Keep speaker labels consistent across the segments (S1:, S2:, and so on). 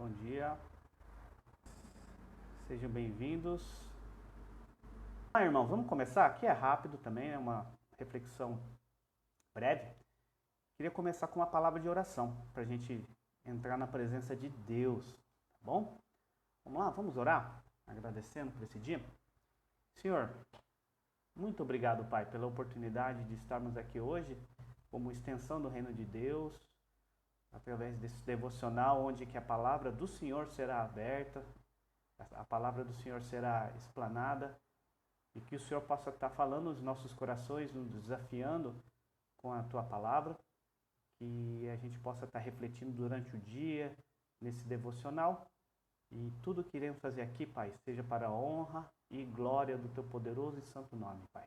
S1: Bom dia, sejam bem-vindos. Irmão, vamos começar? Aqui é rápido também, é uma reflexão breve. Queria começar com uma palavra de oração, para a gente entrar na presença de Deus, tá bom? Vamos lá, vamos orar? Agradecendo por esse dia. Senhor, muito obrigado, Pai, pela oportunidade de estarmos aqui hoje como extensão do reino de Deus, através desse devocional onde que a palavra do Senhor será aberta, a palavra do Senhor será explanada e que o Senhor possa estar falando nos nossos corações, nos desafiando com a Tua palavra, que a gente possa estar refletindo durante o dia, nesse devocional, e tudo que iremos fazer aqui, Pai, seja para a honra e glória do Teu poderoso e santo nome, Pai.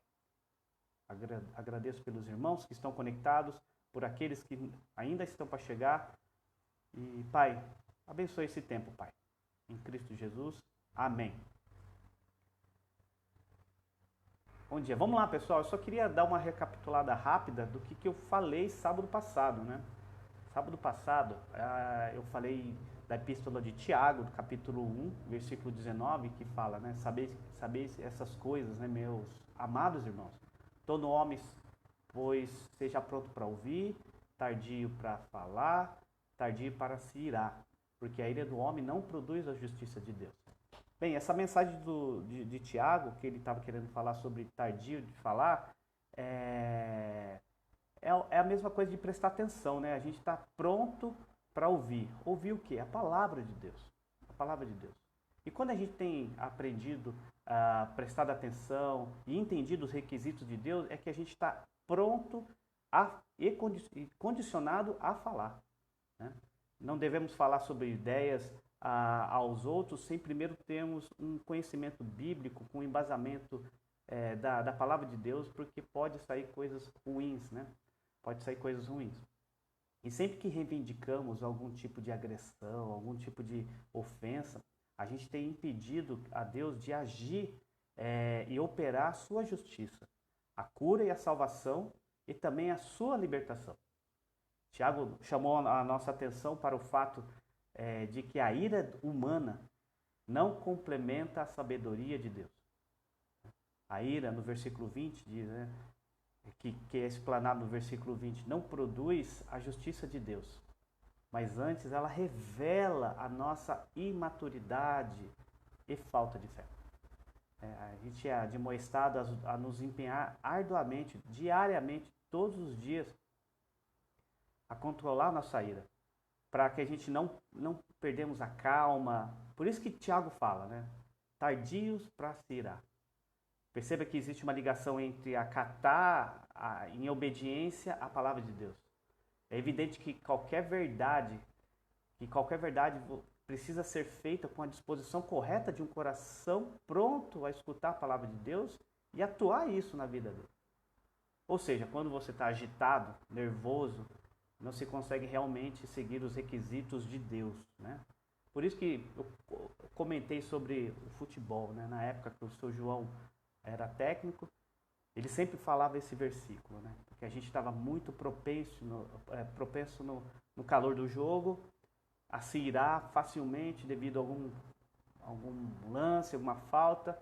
S1: Agradeço pelos irmãos que estão conectados, por aqueles que ainda estão para chegar. E, Pai, abençoe esse tempo, Pai. Em Cristo Jesus. Amém. Bom dia. Vamos lá, pessoal. Eu só queria dar uma recapitulada rápida do que eu falei sábado passado, né? Sábado passado, eu falei da epístola de Tiago, do capítulo 1, versículo 19, que fala, né? Sabeis essas coisas, né, meus amados irmãos? Todo homem, pois, seja pronto para ouvir, tardio para falar, tardio para se irar, porque a ira do homem não produz a justiça de Deus. Bem, essa mensagem de Tiago, que ele estava querendo falar sobre tardio de falar, é a mesma coisa de prestar atenção, né? A gente está pronto para ouvir. Ouvir o quê? A palavra de Deus. A palavra de Deus. E quando a gente tem aprendido, prestado atenção e entendido os requisitos de Deus, é que a gente está pronto e condicionado a falar, né? Não devemos falar sobre ideias aos outros sem primeiro termos um conhecimento bíblico, com embasamento da palavra de Deus, porque pode sair coisas ruins, né? Pode sair coisas ruins. E sempre que reivindicamos algum tipo de agressão, algum tipo de ofensa, a gente tem impedido a Deus de agir e operar a sua justiça, a cura e a salvação e também a sua libertação. Tiago chamou a nossa atenção para o fato de que a ira humana não complementa a sabedoria de Deus. A ira, no versículo 20, diz, né, que é explanado no versículo 20, não produz a justiça de Deus, mas antes ela revela a nossa imaturidade e falta de fé. A gente é admoestado a nos empenhar arduamente, diariamente, todos os dias, a controlar a nossa ira, para que a gente não perdemos a calma. Por isso que Tiago fala, né? Tardios para se irar. Perceba que existe uma ligação entre acatar em obediência à palavra de Deus. É evidente que qualquer verdade precisa ser feita com a disposição correta de um coração pronto a escutar a palavra de Deus e atuar isso na vida dele. Ou seja, quando você está agitado, nervoso, não se consegue realmente seguir os requisitos de Deus, né? Por isso que eu comentei sobre o futebol, né? Na época que o seu João era técnico, ele sempre falava esse versículo, né? Porque a gente estava muito propenso no calor do jogo a se irar facilmente devido a algum lance, alguma falta,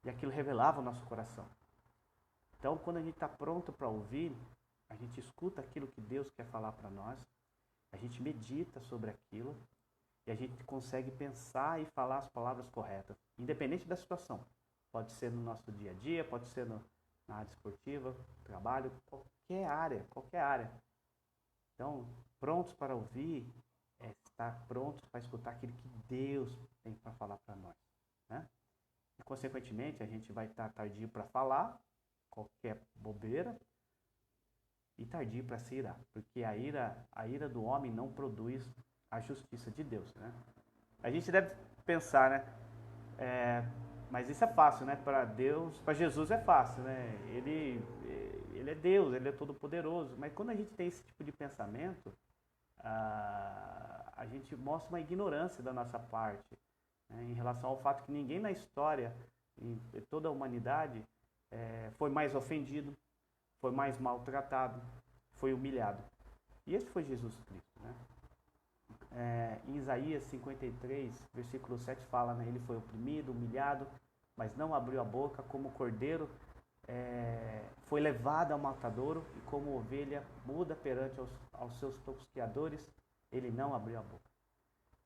S1: e aquilo revelava o nosso coração. Então, quando a gente está pronto para ouvir, a gente escuta aquilo que Deus quer falar para nós, a gente medita sobre aquilo e a gente consegue pensar e falar as palavras corretas, independente da situação. Pode ser no nosso dia a dia, pode ser na área esportiva, trabalho, qualquer área. Então, prontos para ouvir é estar prontos para escutar aquilo que Deus tem para falar para nós, né? E, consequentemente, a gente vai estar tardio para falar qualquer bobeira e tardio para se irar, porque a ira do homem não produz a justiça de Deus, né? A gente deve pensar, né? Mas isso é fácil, né? Para Deus, para Jesus é fácil, né? Ele é Deus, ele é todo poderoso. Mas quando a gente tem esse tipo de pensamento, a gente mostra uma ignorância da nossa parte, né, em relação ao fato que ninguém na história, em toda a humanidade, foi mais ofendido, foi mais maltratado, foi humilhado. E esse foi Jesus Cristo, né? em Isaías 53, versículo 7 fala, né? Ele foi oprimido, humilhado, mas não abriu a boca, como cordeiro foi levado ao matadouro, e como ovelha muda perante aos seus tosqueadores, ele não abriu a boca.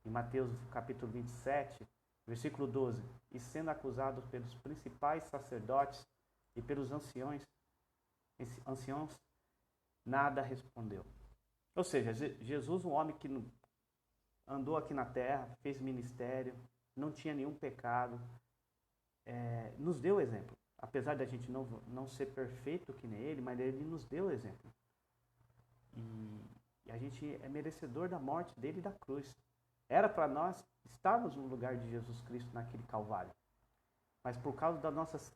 S1: Em Mateus capítulo 27, versículo 12, e sendo acusado pelos principais sacerdotes e pelos anciãos, nada respondeu. Ou seja, Jesus, um homem que andou aqui na terra, fez ministério, não tinha nenhum pecado, nos deu exemplo. Apesar da gente não ser perfeito que nem ele, mas ele nos deu exemplo. E a gente é merecedor da morte dele e da cruz. Era para nós estarmos no lugar de Jesus Cristo naquele Calvário. Mas por causa das nossas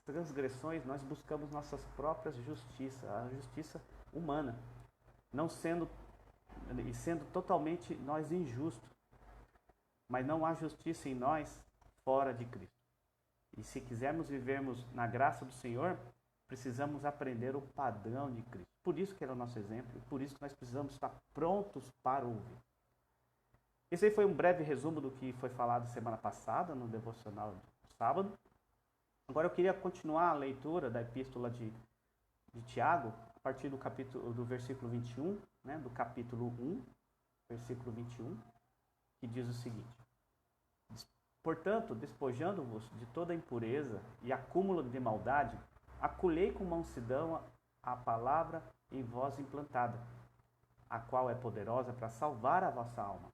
S1: transgressões, nós buscamos nossas próprias justiças, a justiça humana, sendo totalmente nós injustos. Mas não há justiça em nós fora de Cristo. E se quisermos vivermos na graça do Senhor, precisamos aprender o padrão de Cristo. Por isso que ele é o nosso exemplo, e por isso que nós precisamos estar prontos para ouvir. Esse aí foi um breve resumo do que foi falado semana passada, no devocional de sábado. Agora eu queria continuar a leitura da epístola de Tiago, a partir do versículo 21, né, do capítulo 1, versículo 21, que diz o seguinte: portanto, despojando-vos de toda impureza e acúmulo de maldade, acolhei com mansidão a palavra em vós implantada, a qual é poderosa para salvar a vossa alma.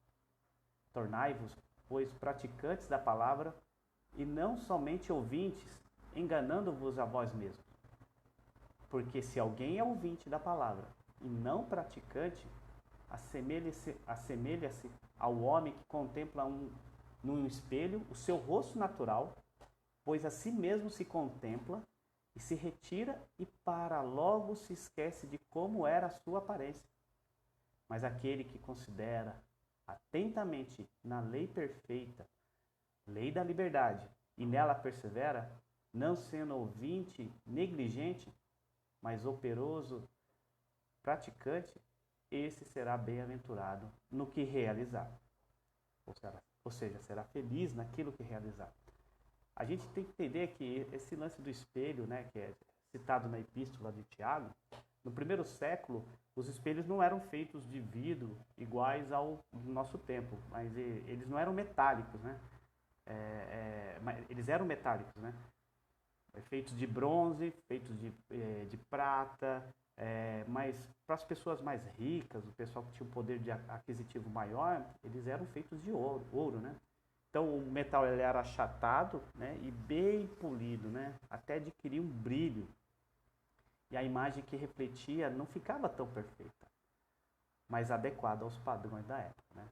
S1: Tornai-vos, pois, praticantes da palavra, e não somente ouvintes, enganando-vos a vós mesmos. Porque se alguém é ouvinte da palavra e não praticante, assemelha-se ao homem que contempla num espelho o seu rosto natural, pois a si mesmo se contempla e se retira e para logo se esquece de como era a sua aparência. Mas aquele que considera atentamente na lei perfeita, lei da liberdade, e nela persevera, não sendo ouvinte negligente, mas operoso praticante, esse será bem-aventurado no que realizar. Ou seja, será feliz naquilo que realizar. A gente tem que entender que esse lance do espelho, né, que é citado na epístola de Tiago, no primeiro século, os espelhos não eram feitos de vidro iguais ao nosso tempo, mas eles não eram metálicos, né? Eles eram metálicos, né? Feitos de bronze, feitos de prata, mas para as pessoas mais ricas, o pessoal que tinha um poder de aquisitivo maior, eles eram feitos de ouro, né? Então o metal ele era achatado, né, e bem polido, né, até adquirir um brilho. E a imagem que refletia não ficava tão perfeita, mas adequada aos padrões da época, né?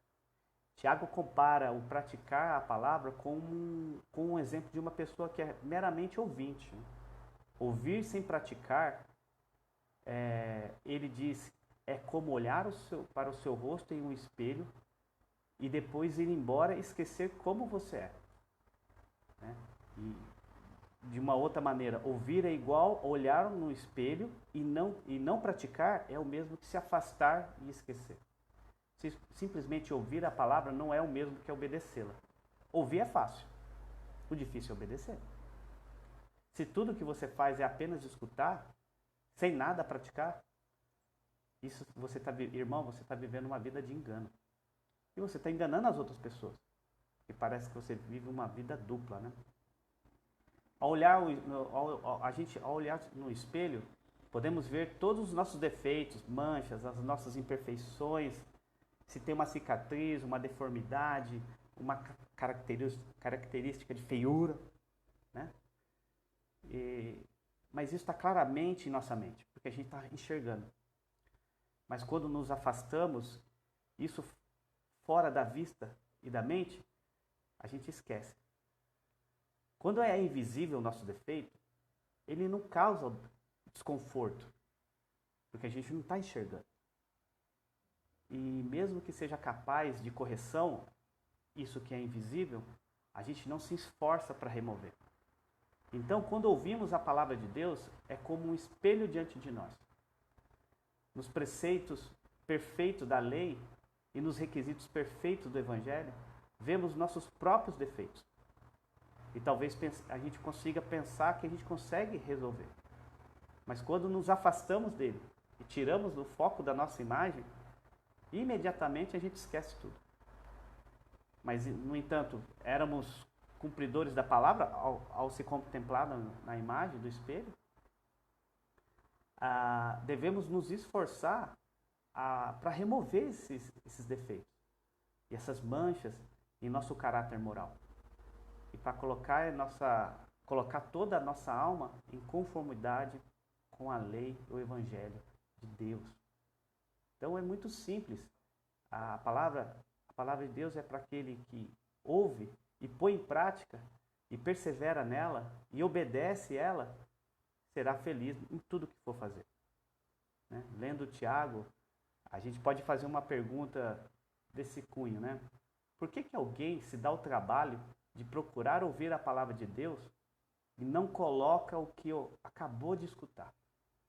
S1: Tiago compara o praticar a palavra com um exemplo de uma pessoa que é meramente ouvinte. Ouvir sem praticar, ele diz, é como olhar para o seu rosto em um espelho e depois ir embora e esquecer como você é. Né? E, de uma outra maneira, ouvir é igual olhar no espelho e não praticar é o mesmo que se afastar e esquecer. Simplesmente ouvir a palavra não é o mesmo que obedecê-la. Ouvir é fácil, o difícil é obedecer. Se tudo que você faz é apenas escutar, sem nada praticar, isso irmão, você está vivendo uma vida de engano. E você está enganando as outras pessoas. E parece que você vive uma vida dupla, né? Ao olhar no espelho, podemos ver todos os nossos defeitos, manchas, as nossas imperfeições, se tem uma cicatriz, uma deformidade, uma característica de feiura, né? Mas isso está claramente em nossa mente, porque a gente está enxergando. Mas quando nos afastamos, isso fora da vista e da mente, a gente esquece. Quando é invisível o nosso defeito, ele não causa desconforto, porque a gente não está enxergando. E mesmo que seja capaz de correção, isso que é invisível, a gente não se esforça para remover. Então, quando ouvimos a palavra de Deus, é como um espelho diante de nós. Nos preceitos perfeitos da lei e nos requisitos perfeitos do Evangelho, vemos nossos próprios defeitos. E talvez a gente consiga pensar que a gente consegue resolver. Mas quando nos afastamos dele e tiramos do foco da nossa imagem, imediatamente a gente esquece tudo. Mas, no entanto, éramos cumpridores da palavra ao se contemplar na imagem do espelho. Devemos nos esforçar para remover esses defeitos e essas manchas em nosso caráter moral. E para colocar toda a nossa alma em conformidade com a lei, o Evangelho de Deus. Então é muito simples. A palavra de Deus é para aquele que ouve e põe em prática e persevera nela e obedece ela, será feliz em tudo que for fazer. Né? Lendo Tiago, a gente pode fazer uma pergunta desse cunho, né? Por que alguém se dá o trabalho de procurar ouvir a palavra de Deus e não coloca o que acabou de escutar?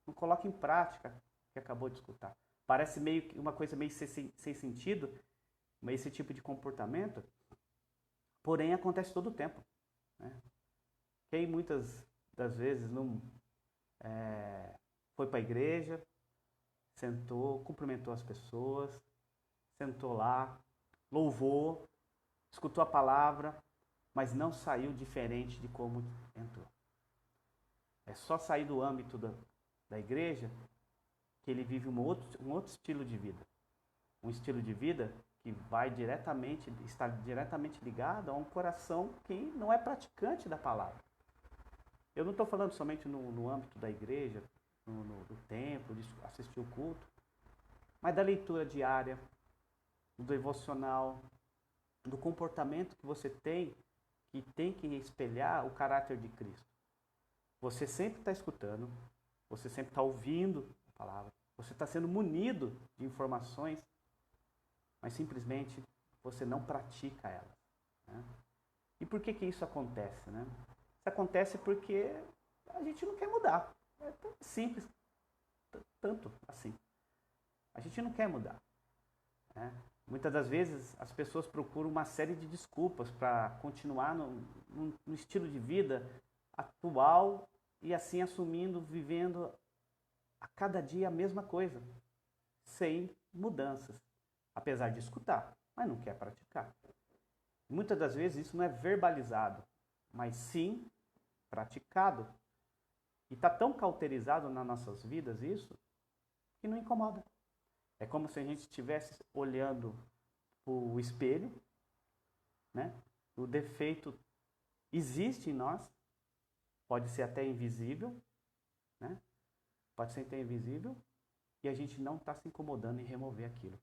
S1: Não coloca em prática o que acabou de escutar. Parece uma coisa meio sem sentido, mas esse tipo de comportamento, porém acontece todo o tempo. Né? Quem muitas das vezes não foi para a igreja, sentou, cumprimentou as pessoas, sentou lá, louvou, escutou a palavra, mas não saiu diferente de como entrou. É só sair do âmbito da igreja que ele vive um outro estilo de vida. Um estilo de vida que está diretamente ligado a um coração que não é praticante da palavra. Eu não estou falando somente no âmbito da igreja, do templo, de assistir o culto, mas da leitura diária, do devocional, do comportamento que você tem, que tem que espelhar o caráter de Cristo. Você sempre está escutando, você sempre está ouvindo a palavra, você está sendo munido de informações, mas simplesmente você não pratica elas. Né? E por que isso acontece? Né? Isso acontece porque a gente não quer mudar. É tão simples, tanto assim. A gente não quer mudar. Né? Muitas das vezes as pessoas procuram uma série de desculpas para continuar no estilo de vida atual e assim vivendo a cada dia a mesma coisa, sem mudanças. Apesar de escutar, mas não quer praticar. Muitas das vezes isso não é verbalizado, mas sim praticado. E está tão cauterizado nas nossas vidas isso, que não incomoda. É como se a gente estivesse olhando o espelho, né? O defeito existe em nós, pode ser até invisível, né? Pode ser até invisível, e a gente não está se incomodando em remover aquilo.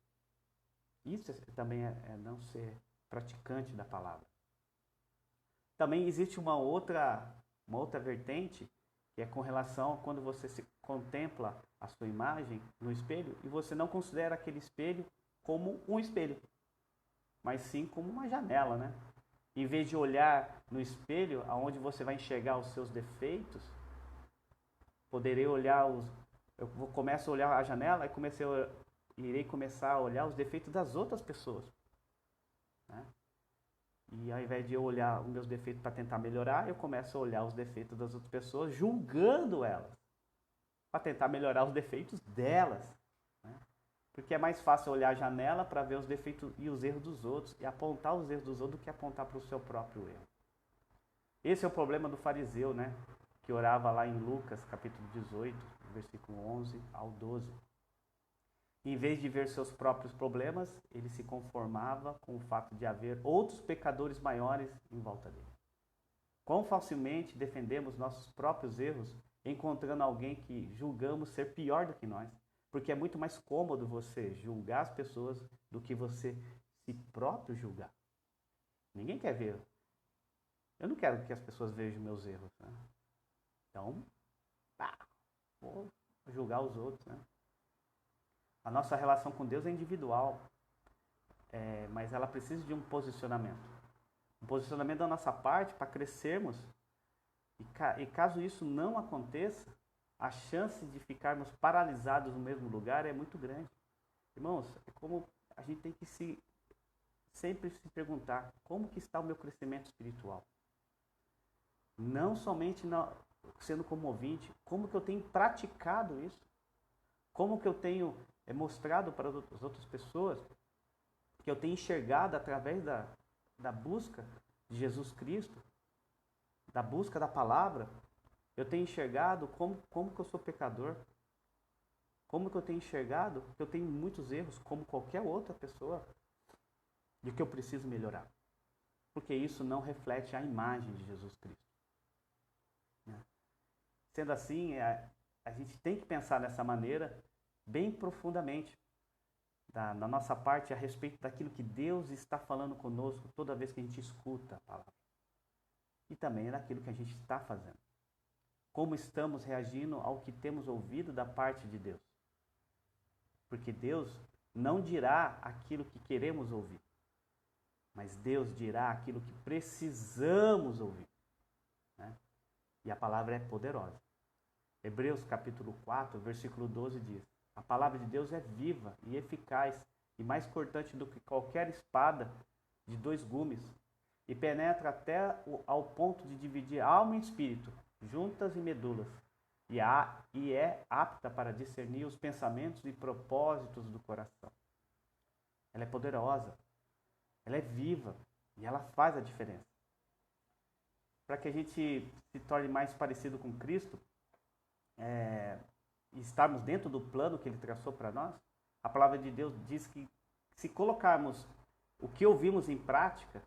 S1: Isso também é não ser praticante da palavra. Também existe uma outra vertente, que é com relação a quando você se contempla a sua imagem no espelho e você não considera aquele espelho como um espelho, mas sim como uma janela, né? Em vez de olhar no espelho, aonde você vai enxergar os seus defeitos, poderei olhar começo a olhar a janela e irei começar a olhar os defeitos das outras pessoas. Né? E ao invés de eu olhar os meus defeitos para tentar melhorar, eu começo a olhar os defeitos das outras pessoas, julgando elas, para tentar melhorar os defeitos delas. Né? Porque é mais fácil olhar a janela para ver os defeitos e os erros dos outros, e apontar os erros dos outros do que apontar para o seu próprio erro. Esse é o problema do fariseu, né? Que orava lá em Lucas, capítulo 18, versículo 11 ao 12. Em vez de ver seus próprios problemas, ele se conformava com o fato de haver outros pecadores maiores em volta dele. Quão facilmente defendemos nossos próprios erros, encontrando alguém que julgamos ser pior do que nós. Porque é muito mais cômodo você julgar as pessoas do que você se próprio julgar. Ninguém quer ver. Eu não quero que as pessoas vejam meus erros. Né? Então, vou julgar os outros. Né? A nossa relação com Deus é individual, mas ela precisa de um posicionamento. Um posicionamento da nossa parte para crescermos. E caso isso não aconteça, a chance de ficarmos paralisados no mesmo lugar é muito grande. Irmãos, é como a gente tem que sempre se perguntar como que está o meu crescimento espiritual. Não somente sendo como ouvinte, como que eu tenho praticado isso? Como que eu tenho mostrado para as outras pessoas que eu tenho enxergado através da busca de Jesus Cristo, da busca da palavra, eu tenho enxergado como que eu sou pecador, como que eu tenho enxergado que eu tenho muitos erros, como qualquer outra pessoa, e que eu preciso melhorar. Porque isso não reflete a imagem de Jesus Cristo. Sendo assim, a gente tem que pensar dessa maneira bem profundamente da nossa parte a respeito daquilo que Deus está falando conosco toda vez que a gente escuta a palavra. E também daquilo que a gente está fazendo. Como estamos reagindo ao que temos ouvido da parte de Deus. Porque Deus não dirá aquilo que queremos ouvir, mas Deus dirá aquilo que precisamos ouvir. Né? E a palavra é poderosa. Hebreus capítulo 4, versículo 12 diz: a palavra de Deus é viva e eficaz e mais cortante do que qualquer espada de 2 gumes e penetra até ao ponto de dividir alma e espírito, juntas e medulas, e é apta para discernir os pensamentos e propósitos do coração. Ela é poderosa, ela é viva e ela faz a diferença. Para que a gente se torne mais parecido com Cristo, e estarmos dentro do plano que Ele traçou para nós, a palavra de Deus diz que se colocarmos o que ouvimos em prática,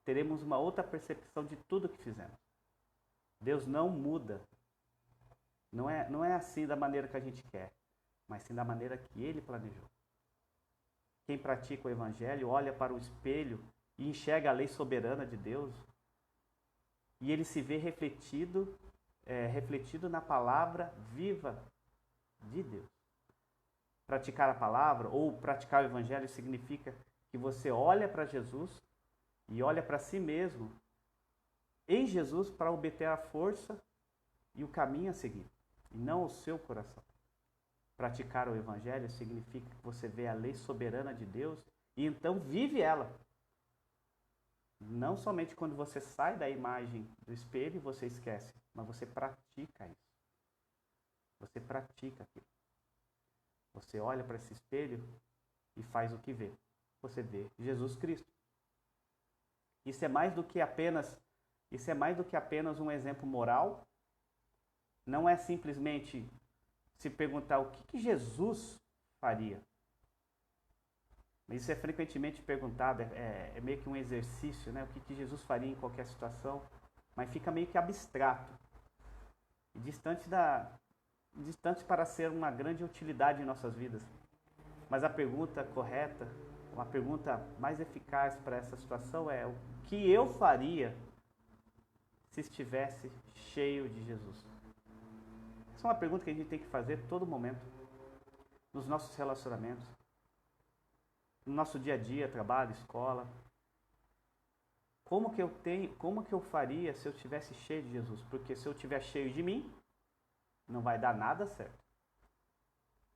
S1: teremos uma outra percepção de tudo que fizemos. Deus não muda. Não é assim da maneira que a gente quer, mas sim da maneira que Ele planejou. Quem pratica o Evangelho olha para o espelho e enxerga a lei soberana de Deus, e ele se vê refletido na palavra viva de Deus. Praticar a palavra ou praticar o Evangelho significa que você olha para Jesus e olha para si mesmo em Jesus para obter a força e o caminho a seguir, e não o seu coração. Praticar o Evangelho significa que você vê a lei soberana de Deus e então vive ela. Não somente quando você sai da imagem do espelho você esquece, mas você pratica isso. Você pratica aquilo. Você olha para esse espelho e faz o que vê. Você vê Jesus Cristo. Isso é mais do que apenas um exemplo moral. Não é simplesmente se perguntar o que Jesus faria. Isso é frequentemente perguntado, é meio que um exercício, né? O que Jesus faria em qualquer situação, mas fica meio que abstrato e distante para ser uma grande utilidade em nossas vidas. Mas a pergunta correta, uma pergunta mais eficaz para essa situação é: o que eu faria se estivesse cheio de Jesus? Essa é uma pergunta que a gente tem que fazer a todo momento, nos nossos relacionamentos, no nosso dia a dia, trabalho, escola. Como que eu faria se eu estivesse cheio de Jesus? Porque se eu estiver cheio de mim, não vai dar nada certo.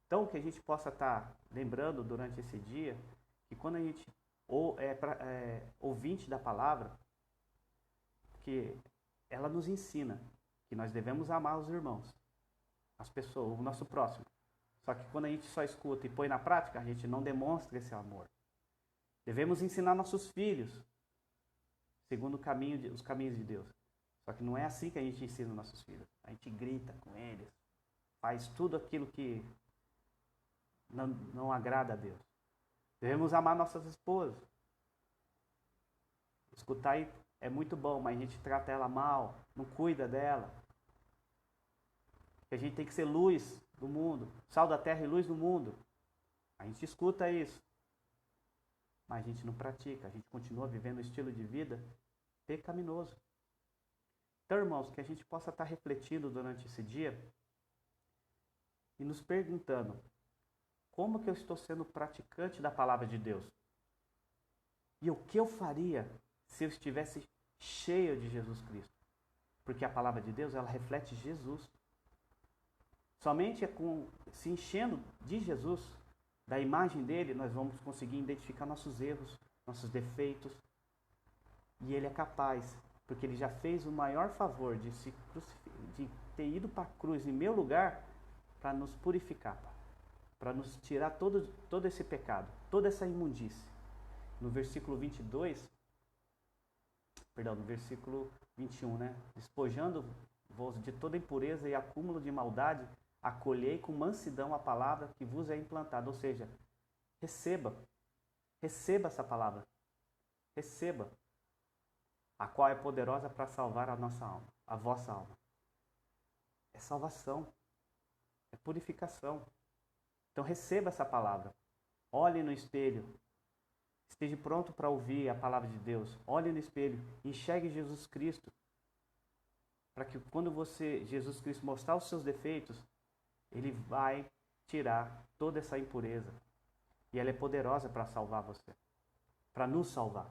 S1: Então, que a gente possa estar lembrando durante esse dia, que quando a gente ouvinte da palavra, que ela nos ensina que nós devemos amar os irmãos, as pessoas, o nosso próximo. Só que quando a gente só escuta e põe na prática, a gente não demonstra esse amor. Devemos ensinar nossos filhos segundo os caminhos de Deus. Só que não é assim que a gente ensina nossos filhos. A gente grita com eles, faz tudo aquilo que não agrada a Deus. Devemos amar nossas esposas. Escutar é muito bom, mas a gente trata ela mal, não cuida dela. Que a gente tem que ser luz do mundo, sal da terra e luz do mundo. A gente escuta isso, mas a gente não pratica, a gente continua vivendo um estilo de vida pecaminoso. Então, irmãos, que a gente possa estar refletindo durante esse dia e nos perguntando: como que eu estou sendo praticante da palavra de Deus? E o que eu faria se eu estivesse cheio de Jesus Cristo? Porque a palavra de Deus, ela reflete Jesus. Somente se enchendo de Jesus da imagem dele, nós vamos conseguir identificar nossos erros, nossos defeitos. E ele é capaz, porque ele já fez o maior favor de ter ido para a cruz em meu lugar para nos purificar, para nos tirar todo esse pecado, toda essa imundície. No versículo 22, perdão, no versículo 21, né? Despojando-vos de toda impureza e acúmulo de maldade, acolhei com mansidão a palavra que vos é implantada. Ou seja, receba essa palavra, receba, a qual é poderosa para salvar a nossa alma, a vossa alma. É salvação, é purificação. Então receba essa palavra, olhe no espelho, esteja pronto para ouvir a palavra de Deus, olhe no espelho, enxergue Jesus Cristo, para que quando Jesus Cristo mostrar os seus defeitos, ele vai tirar toda essa impureza. E ela é poderosa para salvar você, para nos salvar.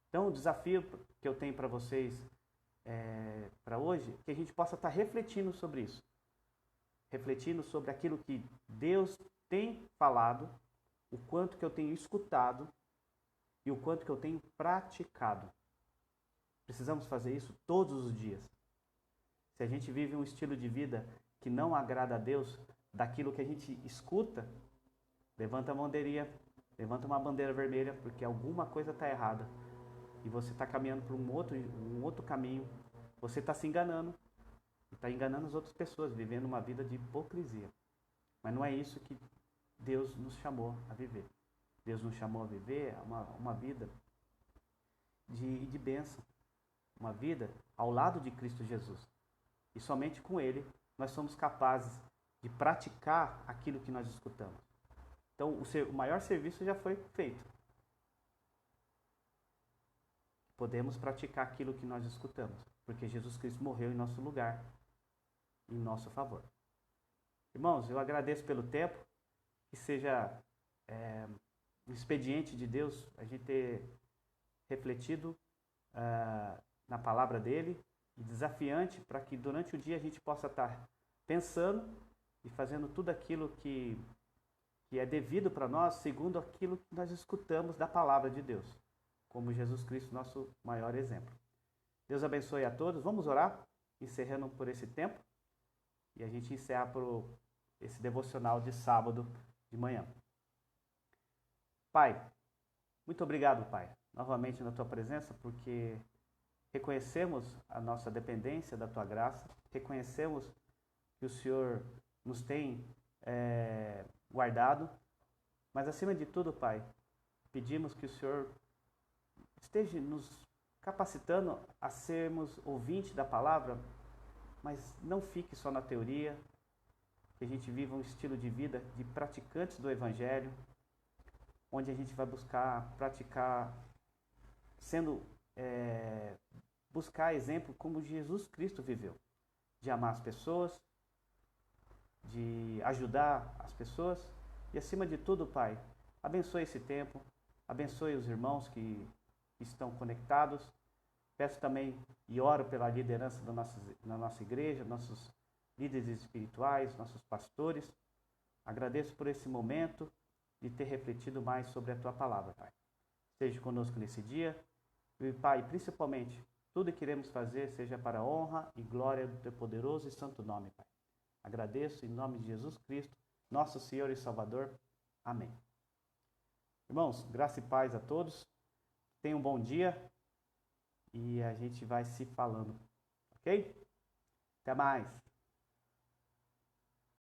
S1: Então o desafio que eu tenho para vocês para hoje, é que a gente possa estar refletindo sobre isso. Refletindo sobre aquilo que Deus tem falado, o quanto que eu tenho escutado e o quanto que eu tenho praticado. Precisamos fazer isso todos os dias. Se a gente vive um estilo de vida que não agrada a Deus, daquilo que a gente escuta, levanta uma bandeira vermelha, porque alguma coisa está errada. E você está caminhando por um outro caminho. Você está se enganando. E está enganando as outras pessoas, vivendo uma vida de hipocrisia. Mas não é isso que Deus nos chamou a viver. Deus nos chamou a viver uma vida de bênção. Uma vida ao lado de Cristo Jesus. E somente com Ele nós somos capazes de praticar aquilo que nós escutamos. Então o maior serviço já foi feito. Podemos praticar aquilo que nós escutamos, porque Jesus Cristo morreu em nosso lugar, em nosso favor. Irmãos, eu agradeço pelo tempo, que seja um expediente de Deus a gente ter refletido na palavra dele e desafiante para que durante o dia a gente possa estar pensando e fazendo tudo aquilo que é devido para nós, segundo aquilo que nós escutamos da palavra de Deus, como Jesus Cristo, nosso maior exemplo. Deus abençoe a todos. Vamos orar, encerrando por esse tempo, e a gente encerra por esse devocional de sábado de manhã. Pai, muito obrigado, Pai, novamente na Tua presença, porque reconhecemos a nossa dependência da Tua graça, reconhecemos que o Senhor nos tem guardado, mas acima de tudo, Pai, pedimos que o Senhor esteja nos capacitando a sermos ouvintes da palavra, mas não fique só na teoria, que a gente viva um estilo de vida de praticantes do Evangelho, onde a gente vai buscar praticar, buscar exemplo como Jesus Cristo viveu, de amar as pessoas, de ajudar as pessoas e, acima de tudo, Pai, abençoe esse tempo, abençoe os irmãos que estão conectados. Peço também e oro pela liderança da nossa igreja, nossos líderes espirituais, nossos pastores. Agradeço por esse momento de ter refletido mais sobre a Tua palavra, Pai. Esteja conosco nesse dia. E, Pai, principalmente, tudo que iremos fazer seja para a honra e glória do Teu poderoso e santo nome, Pai. Agradeço em nome de Jesus Cristo, nosso Senhor e Salvador. Amém. Irmãos, graça e paz a todos. Tenham um bom dia e a gente vai se falando, ok? Até mais!